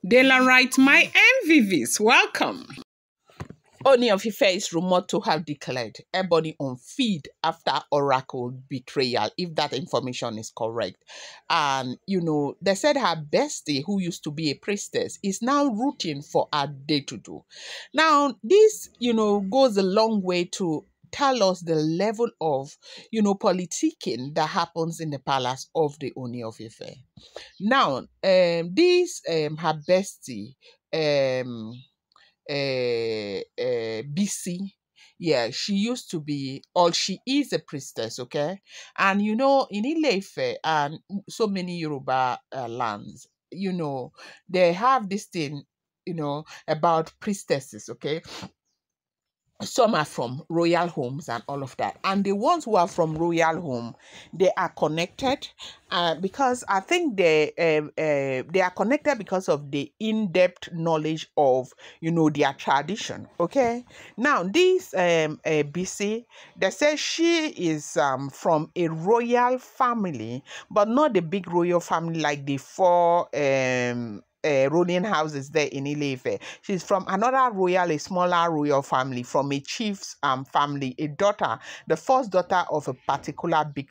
Dela writes, my MVVs, welcome. Ooni of Ife is rumored to have declared Ebony Unfit after Oracle betrayal, if that information is correct. And, they said her bestie, who used to be a priestess, is now rooting for Adetutu. Now, this, goes a long way to tell us the level of, politicking that happens in the palace of the Ooni of Ife. Now, this, her bestie, BC. Yeah, she used to be, or she is a priestess, okay? And in Ile-Ife and so many Yoruba lands, they have this thing, about priestesses, okay? Some are from royal homes and all of that, and the ones who are from royal home, they are connected because I think they are connected because of the in-depth knowledge of their tradition. Okay, now this BC, they say she is from a royal family, but not the big royal family like the four ruling houses there in Ile-Ife. She's from another royal, a smaller royal family, from a chief's family, a daughter, the first daughter of a particular big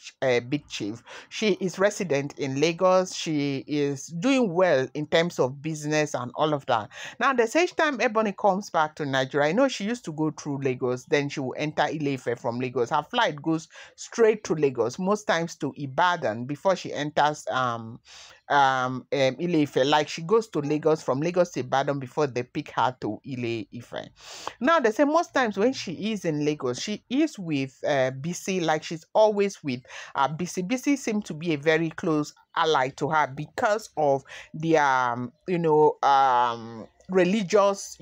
chief. She is resident in Lagos. She is doing well in terms of business and all of that. Now, the same time Ebony comes back to Nigeria, I know she used to go through Lagos, then she will enter Ile-Ife from Lagos. Her flight goes straight to Lagos, most times to Ibadan before she enters Ile-Ife. Like she goes to Lagos, from Lagos to Ibadan before they pick her to Ile-Ife. Now they say most times when she is in Lagos, she is with BC, like she's always with BC. BC seems to be a very close ally to her because of their religious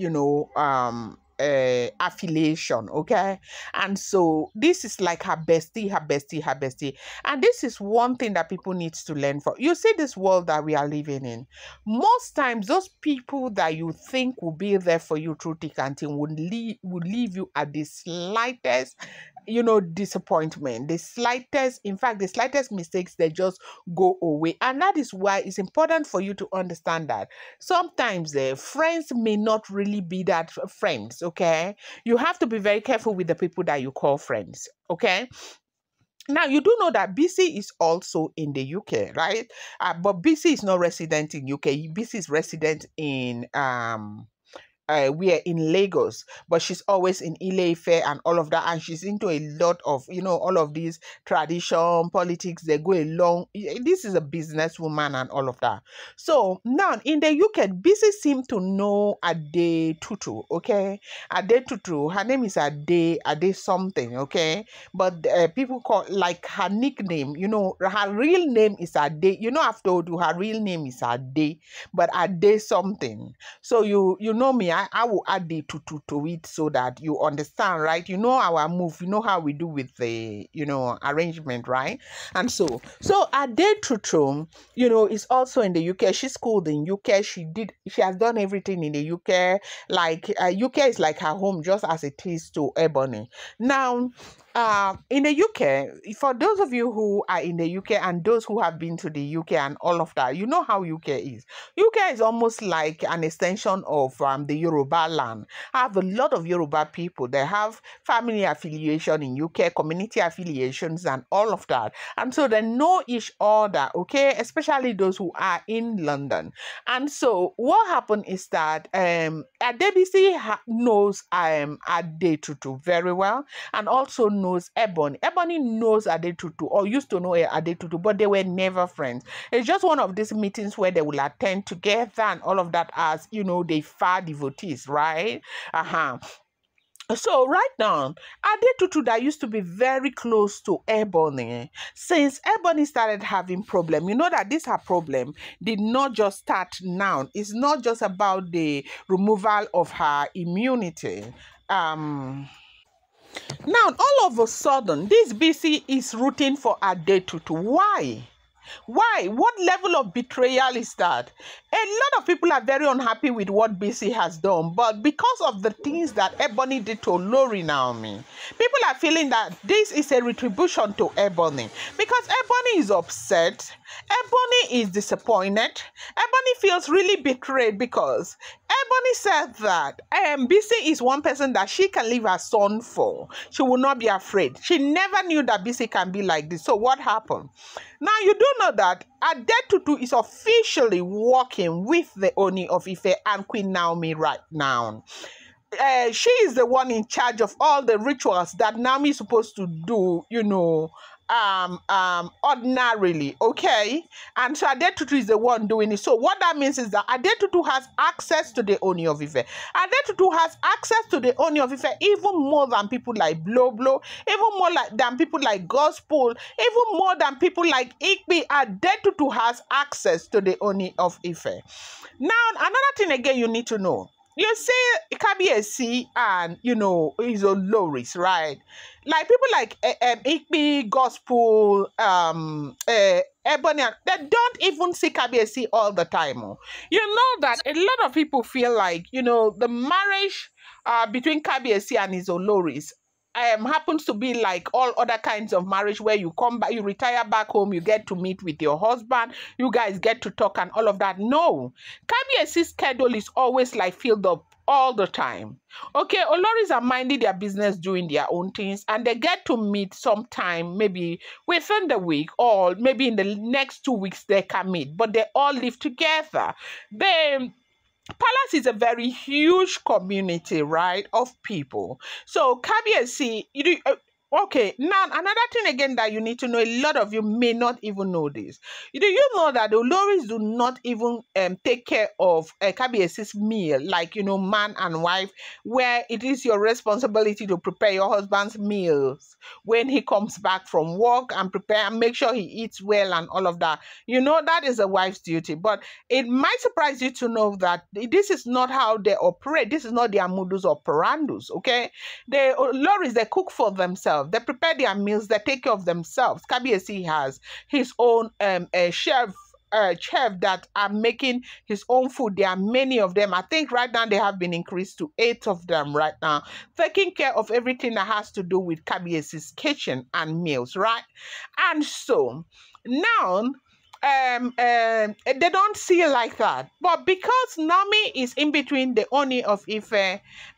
affiliation. Okay, and so this is like her bestie, and this is one thing that people need to learn from. You see, this world that we are living in, most times those people that you think will be there for you through thick and thin would leave you at the slightest disappointment, the slightest mistakes, they just go away. And that is why it's important for you to understand that sometimes friends may not really be that friends. Okay, you have to be very careful with the people that you call friends. Okay, now, you do know that BC is also in the UK, right? But BC is not resident in UK. BC is resident in we are in Lagos, but she's always in Ile-Ife and all of that, and she's into a lot of all of these tradition politics. They go along. This is a businesswoman and all of that. So now in the UK, BC seem to know Adetutu. Okay, Adetutu. Her name is Ade something. Okay, but people call like her nickname. Her real name is Ade. I've told you her real name is Ade, but Ade something. So you know me. I will add the to it so that you understand, right? You know our move, you know how we do with the arrangement, right? And so Adetutu, is also in the UK. She's schooled in UK. She has done everything in the UK. Like UK is like her home, just as it is to Ebony. Now, in the UK, for those of you who are in the UK and those who have been to the UK and all of that, you know how UK is. UK is almost like an extension of the Yoruba land. I have a lot of Yoruba people. They have family affiliation in UK, community affiliations and all of that. And so they know each other, okay, especially those who are in London. And so what happened is that Adebisi knows Adetutu very well, and also knows Ebony. Ebony knows Adetutu, or used to know Adetutu, but they were never friends. It's just one of these meetings where they will attend together and all of that, as they far devotees, right? So right now, Adetutu that used to be very close to Ebony, since Ebony started having problem, you know that this her problem did not just start now. It's not just about the removal of her immunity. Now, all of a sudden, this BC is rooting for Adetutu. Why? Why? What level of betrayal is that? A lot of people are very unhappy with what BC has done, but because of the things that Ebony did to Lori Naomi, people are feeling that this is a retribution to Ebony because Ebony is upset. Ebony is disappointed. Ebony feels really betrayed because Ebony said that BC is one person that she can leave her son for. She will not be afraid. She never knew that BC can be like this. So what happened? Now you do know that Adetutu is officially working with the Ooni of Ife and Queen Naomi right now. She is the one in charge of all the rituals that Naomi is supposed to do, ordinarily, okay? And so Adetutu is the one doing it. So what that means is that Adetutu has access to the Ooni of Ife. Adetutu has access to the Ooni of Ife even more than people like Blow Blow, even more than people like Gospel, even more than people like Ikpi. Adetutu has access to the Ooni of Ife. Now, another thing again you need to know. You see Kabiyesi and, his Oloris, right? Like people like Ikpi, Gospel, Ebony, they don't even see Kabiyesi all the time. Oh. You know that a lot of people feel like, the marriage between Kabiyesi and his Oloris happens to be like all other kinds of marriage where you come back, you retire back home, you get to meet with your husband, you guys get to talk and all of that. No, Kabiyesi's schedule is always like filled up all the time. Okay, Oloris are minding their business, doing their own things, and they get to meet sometime, maybe within the week or maybe in the next 2 weeks they can meet, but they all live together. Palace is a very huge community, right, of people. So Kabiyesi, okay, now another thing again that you need to know, a lot of you may not even know this. Do you know that the Oloris do not even take care of Kabiyesi's meal, like, man and wife, where it is your responsibility to prepare your husband's meals when he comes back from work and prepare and make sure he eats well and all of that. That is a wife's duty. But it might surprise you to know that this is not how they operate. This is not their modus operandus, okay? The Oloris, they cook for themselves. They prepare their meals. They take care of themselves. Kabiyesi has his own chef that are making his own food. There are many of them. I think right now they have been increased to 8 of them right now, taking care of everything that has to do with Kabiyesi's kitchen and meals, right? And so now they don't see it like that. But because Naomi is in between the Ooni of Ife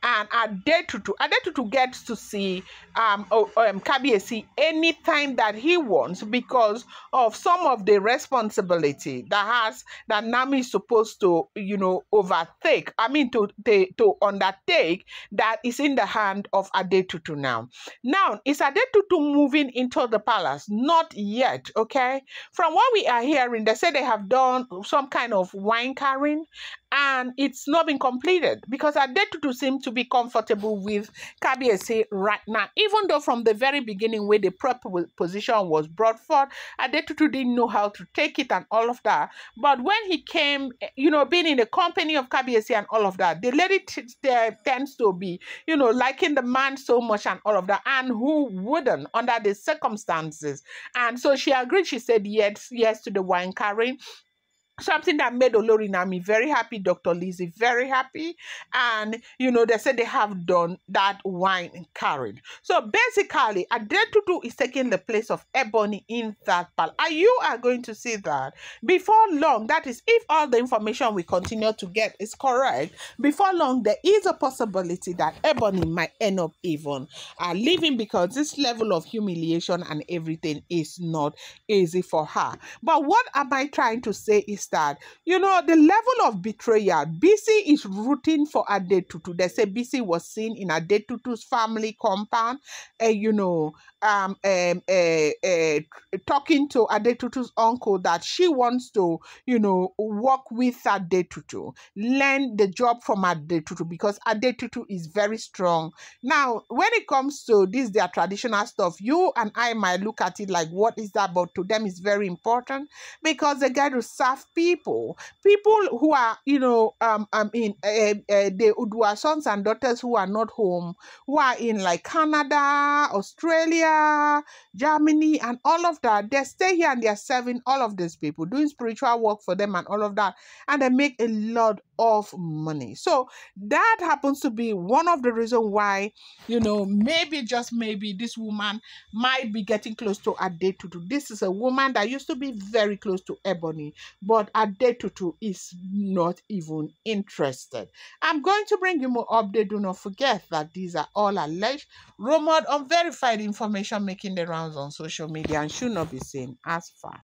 and Adetutu gets to see Kabiyesi anytime that he wants because of some of the responsibility that Naomi is supposed to, overtake. I mean, to undertake, that is in the hand of Adetutu now. Now, is Adetutu moving into the palace? Not yet, okay? From what we are hearing, they say they have done some kind of wine carrying and it's not been completed because Adetutu seems to be comfortable with Kabiyesi right now, even though from the very beginning where the proposition was brought forth, Adetutu didn't know how to take it and all of that. But when he came, being in the company of Kabiyesi and all of that, the lady tends to be, liking the man so much and all of that, and who wouldn't under the circumstances. And so she agreed. She said yes to the wine carrying. Something that made Olori Naomi very happy, Dr. Lizzie very happy. And, they said they have done that wine carried. So basically, Adetutu is taking the place of Ebony in that part. And you are going to see that before long. That is, if all the information we continue to get is correct, before long, there is a possibility that Ebony might end up even leaving because this level of humiliation and everything is not easy for her. But what am I trying to say is that, the level of betrayal, BC is rooting for Adetutu. They say BC was seen in Adetutu's family compound, talking to Adetutu's uncle that she wants to, work with Adetutu, learn the job from Adetutu because Adetutu is very strong. Now, when it comes to this, their traditional stuff, you and I might look at it like, what is that? But to them, it's very important because they get to serve people who are, they who are sons and daughters who are not home, who are in like Canada, Australia, Germany, and all of that. They stay here and they are serving all of these people, doing spiritual work for them and all of that, and they make a lot of money. So that happens to be one of the reasons why, maybe just maybe this woman might be getting close to Adetutu. This is a woman that used to be very close to Ebony, but Adetutu is not even interested. I'm going to bring you more update. Do not forget that these are all alleged, rumored, unverified information making the rounds on social media and should not be seen as fact.